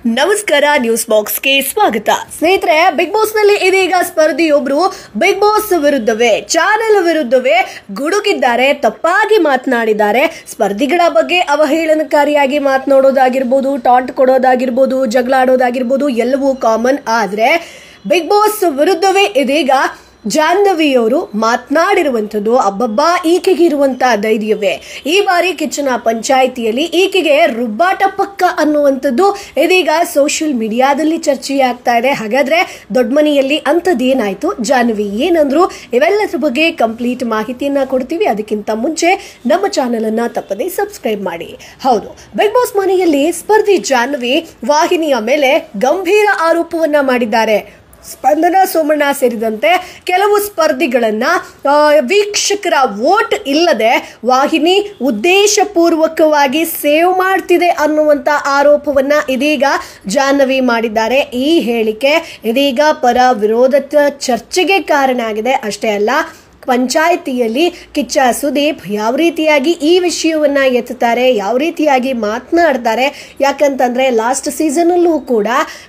ನಮಸ್ಕಾರ ನ್ಯೂಸ್ ಬಾಕ್ಸ್ಗೆ ಸ್ವಾಗತ. ಸ್ನೇಹಿತರೆ, ಬಿಗ್ ಬಾಸ್ ನಲ್ಲಿ ಇದೀಗ ಸ್ಪರ್ಧಿಯೊಬ್ರು ಬಿಗ್ ಬಾಸ್ ವಿರುದ್ಧವೇ, ಚಾನೆಲ್ ವಿರುದ್ಧವೇ ಗುಡುಗಿದ್ದಾರೆ, ತಪ್ಪಾಗಿ ಮಾತನಾಡಿದ್ದಾರೆ. ಸ್ಪರ್ಧಿಗಳ ಬಗ್ಗೆ ಅವಹೇಳನಕಾರಿಯಾಗಿ ಮಾತನಾಡೋದಾಗಿರ್ಬೋದು, ಟಾಂಟ್ ಕೊಡೋದಾಗಿರ್ಬೋದು, ಜಗಳ ಆಡೋದಾಗಿರ್ಬೋದು ಎಲ್ಲವೂ ಕಾಮನ್. ಆದ್ರೆ ಬಿಗ್ ಬಾಸ್ ವಿರುದ್ಧವೇ ಇದೀಗ ಜಾಹ್ನವಿಯವರು ಮಾತನಾಡಿರುವಂಥದ್ದು ಅಬ್ಬಬ್ಬಾ, ಈಕೆಗೆ ಇರುವಂತಹ ಧೈರ್ಯವೇ. ಈ ಬಾರಿ ಕಿಚ್ಚನ ಪಂಚಾಯಿತಿಯಲ್ಲಿ ಈಕೆಗೆ ರುಬ್ಬಾಟ ಪಕ್ಕ ಅನ್ನುವಂಥದ್ದು ಇದೀಗ ಸೋಷಿಯಲ್ ಮೀಡಿಯಾದಲ್ಲಿ ಚರ್ಚೆಯಾಗ್ತಾ ಇದೆ. ಹಾಗಾದ್ರೆ ದೊಡ್ಡ ಮನೆಯಲ್ಲಿ ಅಂಥದ್ದೇನಾಯ್ತು, ಜಾಹ್ನವಿ ಏನಂದ್ರು, ಇವೆಲ್ಲದ್ರ ಬಗ್ಗೆ ಕಂಪ್ಲೀಟ್ ಮಾಹಿತಿಯನ್ನ ಕೊಡ್ತೀವಿ. ಅದಕ್ಕಿಂತ ಮುಂಚೆ ನಮ್ಮ ಚಾನೆಲ್ ಅನ್ನ ತಪ್ಪದೇ ಸಬ್ಸ್ಕ್ರೈಬ್ ಮಾಡಿ. ಹೌದು, ಬಿಗ್ ಬಾಸ್ ಮನೆಯಲ್ಲಿ ಸ್ಪರ್ಧಿ ಜಾಹ್ನವಿ ವಾಹಿನಿಯ ಮೇಲೆ ಗಂಭೀರ ಆರೋಪವನ್ನ ಮಾಡಿದ್ದಾರೆ. ಸ್ಪಂದನ, ಸೋಮಣ್ಣ ಸೇರಿದಂತೆ ಕೆಲವು ಸ್ಪರ್ಧಿಗಳನ್ನ ವೀಕ್ಷಕರ ವೋಟ್ ಇಲ್ಲದೆ ವಾಹಿನಿ ಉದ್ದೇಶಪೂರ್ವಕವಾಗಿ ಸೇವ್ ಮಾಡ್ತಿದೆ ಅನ್ನುವಂತ ಆರೋಪವನ್ನ ಇದೀಗ ಜಾಹ್ನವಿ ಮಾಡಿದ್ದಾರೆ. ಈ ಹೇಳಿಕೆ ಇದೀಗ ಪರ ವಿರೋಧದ ಚರ್ಚೆಗೆ ಕಾರಣ ಆಗಿದೆ. ಅಷ್ಟೇ ಅಲ್ಲ, ಪಂಚಾಯಿತಿಯಲ್ಲಿ ಕಿಚ್ಚ ಸುದೀಪ್ ಯಾವ ರೀತಿಯಾಗಿ ಈ ವಿಷಯವನ್ನ ಎತ್ತುತ್ತಾರೆ, ಯಾವ ರೀತಿಯಾಗಿ ಮಾತನಾಡ್ತಾರೆ. ಯಾಕಂತಂದ್ರೆ ಲಾಸ್ಟ್ ಸೀಸನ್ ಅಲ್ಲೂ ಕೂಡ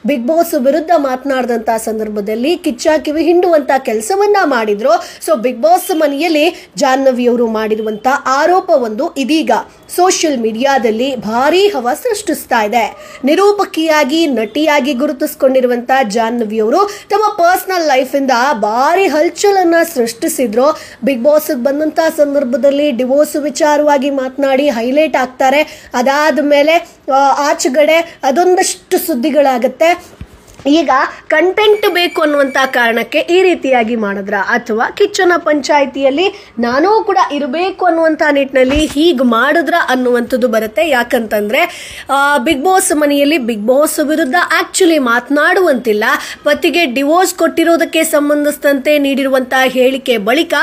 ಬಿಗ್ ಬಾಸ್ ವಿರುದ್ಧ ಮಾತನಾಡಿದಂತ ಸಂದರ್ಭದಲ್ಲಿ ಕಿಚ್ಚ ಕಿವಿ ಹಿಂಡುವಂತ ಕೆಲಸವನ್ನ ಮಾಡಿದ್ರು. ಸೊ ಬಿಗ್ ಬಾಸ್ ಮನೆಯಲ್ಲಿ ಜಾಹ್ನವಿಯವರು ಮಾಡಿರುವಂತ ಆರೋಪ ಒಂದು ಇದೀಗ ಸೋಷಿಯಲ್ ಮೀಡಿಯಾದಲ್ಲಿ ಭಾರಿ ಹವಾ ಸೃಷ್ಟಿಸ್ತಾ ಇದೆ. ನಿರೂಪಕಿಯಾಗಿ, ನಟಿಯಾಗಿ ಗುರುತಿಸಿಕೊಂಡಿರುವಂತ ಜಾಹ್ನವಿಯವರು ತಮ್ಮ ಪರ್ಸನಲ್ ಲೈಫ್ ಇಂದ ಭಾರಿ ಹಲ್ಚಲನ್ನ ಸೃಷ್ಟಿಸಿದ್ರು. ಬಿಗ್ ಬಾಸ್ ಬಂದಂತ ಸಂದರ್ಭದಲ್ಲಿ ಡಿವೋರ್ಸ್ ವಿಚಾರವಾಗಿ ಮಾತನಾಡಿ ಹೈಲೈಟ್ ಆಗ್ತಾರೆ. ಅದಾದ ಮೇಲೆ ಆಚೆಗಡೆ ಅದೊಂದಷ್ಟು ಸುದ್ದಿಗಳಾಗತ್ತೆ. ಈಗ ಕಂಟೆಂಟ್ ಬೇಕು ಅನ್ನುವಂತ ಕಾರಣಕ್ಕೆ ಈ ರೀತಿಯಾಗಿ ಮಾಡಿದ್ರ, ಅಥವಾ ಕಿಚ್ಚನ ಪಂಚಾಯಿತಿಯಲ್ಲಿ ನಾನೂ ಕೂಡ ಇರಬೇಕು ಅನ್ನುವಂತ ನಿಟ್ಟಿನಲ್ಲಿ ಹೀಗೆ ಮಾಡಿದ್ರ ಅನ್ನುವಂಥದ್ದು ಬರುತ್ತೆ. ಯಾಕಂತಂದ್ರೆ ಬಿಗ್ ಬಾಸ್ ಮನೆಯಲ್ಲಿ ಬಿಗ್ ಬಾಸ್ ವಿರುದ್ಧ ಆಕ್ಚುಲಿ ಮಾತನಾಡುವಂತಿಲ್ಲ. ಪತಿಗೆ ಡಿವೋರ್ಸ್ ಕೊಟ್ಟಿರೋದಕ್ಕೆ ಸಂಬಂಧಿಸಿದಂತೆ ನೀಡಿರುವಂತಹ ಹೇಳಿಕೆ ಬಳಿಕ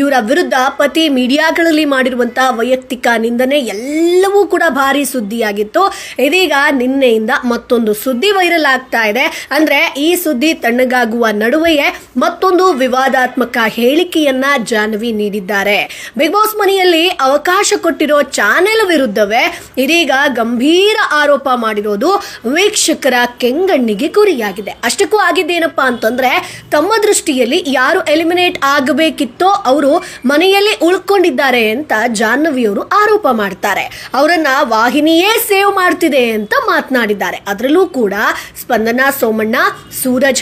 ಇವರ ವಿರುದ್ಧ ಪತಿ ಮೀಡಿಯಾಗಳಲ್ಲಿ ಮಾಡಿರುವಂತಹ ವೈಯಕ್ತಿಕ ನಿಂದನೆ ಎಲ್ಲವೂ ಕೂಡ ಭಾರಿ ಸುದ್ದಿಯಾಗಿತ್ತು. ಇದೀಗ ನಿನ್ನೆಯಿಂದ ಮತ್ತೊಂದು ಸುದ್ದಿ ವೈರಲ್ ಆಗ್ತಾ ಇದೆ. ಅಂದ್ರೆ ಈ ಸುದ್ದಿ ತಣ್ಣಗಾಗುವ ನಡುವೆಯೇ ಮತ್ತೊಂದು ವಿವಾದಾತ್ಮಕ ಹೇಳಿಕೆಯನ್ನ ಜಾಹ್ನವಿ ನೀಡಿದ್ದಾರೆ. ಬಿಗ್ ಬಾಸ್ ಮನೆಯಲ್ಲಿ ಅವಕಾಶ ಕೊಟ್ಟಿರೋ ಚಾನೆಲ್ ವಿರುದ್ಧವೇ ಇದೀಗ ಗಂಭೀರ ಆರೋಪ ಮಾಡಿರೋದು ವೀಕ್ಷಕರ ಕೆಂಗಣ್ಣಿಗೆ ಗುರಿಯಾಗಿದೆ. ಅಷ್ಟಕ್ಕೂ ಆಗಿದ್ದೇನಪ್ಪಾ ಅಂತಂದ್ರೆ, ತಮ್ಮ ದೃಷ್ಟಿಯಲ್ಲಿ ಯಾರು ಎಲಿಮಿನೇಟ್ ಆಗಬೇಕಿತ್ತೋ ಅವರು ಮನೆಯಲ್ಲಿ ಉಳ್ಕೊಂಡಿದ್ದಾರೆ ಅಂತ ಜಾಹ್ನವಿಯವರು ಆರೋಪ ಮಾಡ್ತಾರೆ. ಅವರನ್ನ ವಾಹಿನಿಯೇ ಸೇವ್ ಮಾಡ್ತಿದೆ ಅಂತ ಮಾತನಾಡಿದ್ದಾರೆ. ಅದರಲ್ಲೂ ಕೂಡ ಸ್ಪಂದನ, ಸೋಮಣ್ಣ, ಸೂರಜ್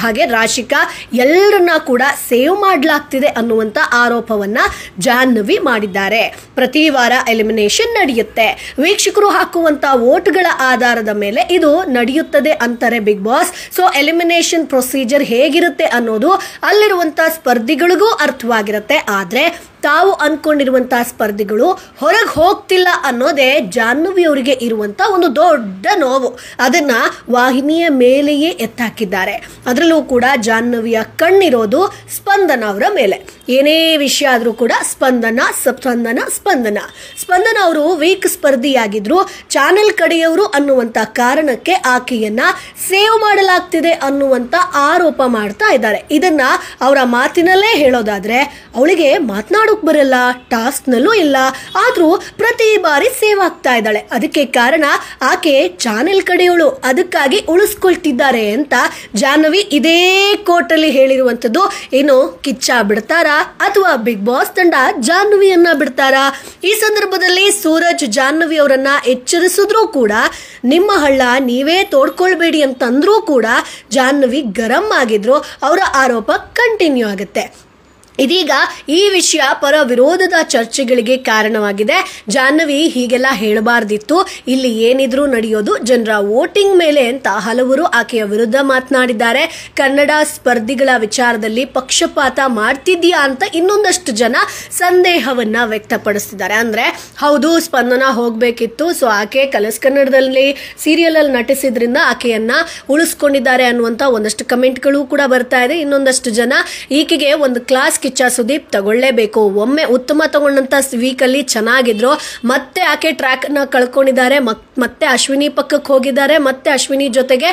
ಹಾಗೆ ರಾಶಿಕಾ ಎಲ್ಲರನ್ನ ಕೂಡ ಸೇವ್ ಮಾಡಲಾಗ್ತಿದೆ ಅನ್ನುವಂತ ಆರೋಪವನ್ನ ಜಾಹ್ನವಿ ಮಾಡಿದ್ದಾರೆ. ಪ್ರತಿ ವಾರ ಎಲಿಮಿನೇಷನ್ ನಡೆಯುತ್ತೆ. ವೀಕ್ಷಕರು ಹಾಕುವಂತ ವೋಟ್ಗಳ ಆಧಾರದ ಮೇಲೆ ಇದು ನಡೆಯುತ್ತದೆ ಅಂತಾರೆ Bigg Boss. So elimination procedure ಹೇಗಿರುತ್ತೆ ಅನ್ನೋದು ಅಲ್ಲಿರುವಂತ ಸ್ಪರ್ಧಿಗಳಿಗೂ ಅರ್ಥವಾಗಿರುತ್ತೆ. ಆದ್ರೆ ತಾವು ಅನ್ಕೊಂಡಿರುವಂತಹ ಸ್ಪರ್ಧಿಗಳು ಹೊರಗೆ ಹೋಗ್ತಿಲ್ಲ ಅನ್ನೋದೇ ಜಾಹ್ನವಿ ಅವರಿಗೆ ಇರುವಂತ ಒಂದು ದೊಡ್ಡ ನೋವು. ಅದನ್ನ ವಾಹಿನಿಯ ಮೇಲೆಯೇ ಎತ್ತಾಕಿದ್ದಾರೆ. ಅದರಲ್ಲೂ ಕೂಡ ಜಾಹ್ನವಿಯ ಕಣ್ಣಿರೋದು ಸ್ಪಂದನ ಅವರ ಮೇಲೆ. ಏನೇ ವಿಷಯ ಆದ್ರೂ ಕೂಡ ಸ್ಪಂದನ ಅವರು ವೀಕ್ ಸ್ಪರ್ಧಿಯಾಗಿದ್ರು. ಚಾನೆಲ್ ಕಡೆಯವರು ಅನ್ನುವಂತ ಕಾರಣಕ್ಕೆ ಆಕೆಯನ್ನ ಸೇವ್ ಮಾಡಲಾಗ್ತಿದೆ ಅನ್ನುವಂತ ಆರೋಪ ಮಾಡ್ತಾ ಇದ್ದಾರೆ. ಇದನ್ನ ಅವರ ಮಾತಿನಲ್ಲೇ ಹೇಳೋದಾದ್ರೆ, ಅವಳಿಗೆ ಮಾತನಾಡೋಕ್ ಬರಲ್ಲ, ಟಾಸ್ಕ್ ನಲ್ಲೂ ಇಲ್ಲ, ಆದ್ರೂ ಪ್ರತಿ ಬಾರಿ ಸೇವ್ ಆಗ್ತಾ ಇದ್ದಾಳೆ. ಅದಕ್ಕೆ ಕಾರಣ ಆಕೆ ಚಾನೆಲ್ ಕಡೆಯವಳು, ಅದಕ್ಕಾಗಿ ಉಳಿಸ್ಕೊಳ್ತಿದ್ದಾರೆ ಅಂತ ಜಾಹ್ನವಿ ಇದೇ ಕೋರ್ಟಲ್ಲಿ ಹೇಳಿರುವಂತದ್ದು. ಇನ್ನು ಕಿಚ್ಚ ಬಿಡ್ತಾರಾ ಅಥವಾ ಬಿಗ್ ಬಾಸ್ ತಂಡ ಜಾಹ್ನವಿಯನ್ನ ಬಿಡ್ತಾರಾ? ಈ ಸಂದರ್ಭದಲ್ಲಿ ಸೂರಜ್ ಜಾಹ್ನವಿ ಅವರನ್ನ ಎಚ್ಚರಿಸಿದ್ರು ಕೂಡ, ನಿಮ್ಮ ಹಳ್ಳ ನೀವೇ ತೋಡ್ಕೊಳ್ಬೇಡಿ ಅಂತಂದ್ರೂ ಕೂಡ ಜಾಹ್ನವಿ ಗರಂ ಆಗಿದ್ರು. ಅವರ ಆರೋಪ ಕಂಟಿನ್ಯೂ ಆಗುತ್ತೆ. ಇದೀಗ ಈ ವಿಷಯ ಪರ ವಿರೋಧದ ಚರ್ಚೆಗಳಿಗೆ ಕಾರಣವಾಗಿದೆ. ಜಾಹ್ನವಿ ಹೀಗೆಲ್ಲ ಹೇಳಬಾರ್ದಿತ್ತು, ಇಲ್ಲಿ ಏನಿದ್ರು ನಡೆಯೋದು ಜನರ ವೋಟಿಂಗ್ ಮೇಲೆ ಅಂತ ಹಲವರು ಆಕೆಯ ವಿರುದ್ಧ ಮಾತನಾಡಿದ್ದಾರೆ. ಕನ್ನಡ ಸ್ಪರ್ಧಿಗಳ ವಿಚಾರದಲ್ಲಿ ಪಕ್ಷಪಾತ ಮಾಡ್ತಿದ್ಯಾ ಅಂತ ಇನ್ನೊಂದಷ್ಟು ಜನ ಸಂದೇಹವನ್ನ ವ್ಯಕ್ತಪಡಿಸಿದ್ದಾರೆ. ಅಂದ್ರೆ ಹೌದು, ಸ್ಪಂದನ ಹೋಗ್ಬೇಕಿತ್ತು, ಸೊ ಆಕೆ ಕಲರ್ಸ್ ಕನ್ನಡದಲ್ಲಿ ಸೀರಿಯಲ್ ಅಲ್ಲಿ ನಟಿಸಿದ್ರಿಂದ ಆಕೆಯನ್ನ ಉಳಿಸ್ಕೊಂಡಿದ್ದಾರೆ ಅನ್ನುವಂತ ಒಂದಷ್ಟು ಕಮೆಂಟ್ಗಳು ಕೂಡ ಬರ್ತಾ ಇದೆ. ಇನ್ನೊಂದಷ್ಟು ಜನ ಈಕೆಗೆ ಒಂದು ಕ್ಲಾಸ್ ಕಿಚ್ಚ ಸುದೀಪ್ ತಗೊಳ್ಳೇಬೇಕು. ಒಮ್ಮೆ ಉತ್ತಮ ತಗೊಂಡಂತ ವೀಕ್ ಅಲ್ಲಿ ಚೆನ್ನಾಗಿದ್ರು, ಮತ್ತೆ ಆಕೆ ಟ್ರ್ಯಾಕ್ ನ ಕಳ್ಕೊಂಡಿದ್ದಾರೆ, ಮತ್ತೆ ಅಶ್ವಿನಿ ಪಕ್ಕಕ್ಕೆ ಹೋಗಿದ್ದಾರೆ, ಮತ್ತೆ ಅಶ್ವಿನಿ ಜೊತೆಗೆ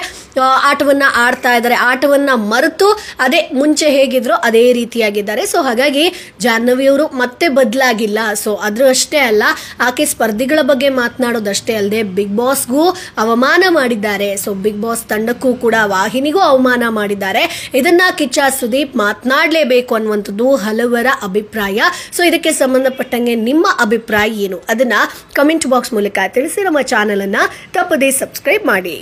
ಆಟವನ್ನ ಆಡ್ತಾ ಇದ್ದಾರೆ. ಆಟವನ್ನ ಮರೆತು ಅದೇ ಮುಂಚೆ ಹೇಗಿದ್ರು ಅದೇ ರೀತಿಯಾಗಿದ್ದಾರೆ. ಸೊ ಹಾಗಾಗಿ ಜಾಹ್ನವಿ ಅವರು ಮತ್ತೆ ಬದಲಾಗಿಲ್ಲ. ಸೊ ಅದ್ರ ಅಷ್ಟೇ ಅಲ್ಲ, ಆಕೆ ಸ್ಪರ್ಧಿಗಳ ಬಗ್ಗೆ ಮಾತನಾಡೋದಷ್ಟೇ ಅಲ್ಲದೆ ಬಿಗ್ ಬಾಸ್ಗೂ ಅವಮಾನ ಮಾಡಿದ್ದಾರೆ. ಸೊ ಬಿಗ್ ಬಾಸ್ ತಂಡಕ್ಕೂ ಕೂಡ ವಾಹಿನಿಗೂ ಅವಮಾನ ಮಾಡಿದ್ದಾರೆ. ಇದನ್ನ ಕಿಚ್ಚ ಸುದೀಪ್ ಮಾತನಾಡಲೇಬೇಕು ಅನ್ನುವಂಥದ್ದು ಹಲವರ ಅಭಿಪ್ರಾಯ. ಸೊ ಇದಕ್ಕೆ ಸಂಬಂಧಪಟ್ಟಂಗೆ ನಿಮ್ಮ ಅಭಿಪ್ರಾಯ ಏನು ಅದನ್ನ ಕಮೆಂಟ್ ಬಾಕ್ಸ್ ಮೂಲಕ ತಿಳಿಸಿ. ನಮ್ಮ ಚಾನೆಲ್ ಅನ್ನ ತಪ್ಪದೇ ಸಬ್ಸ್ಕ್ರೈಬ್ ಮಾಡಿ.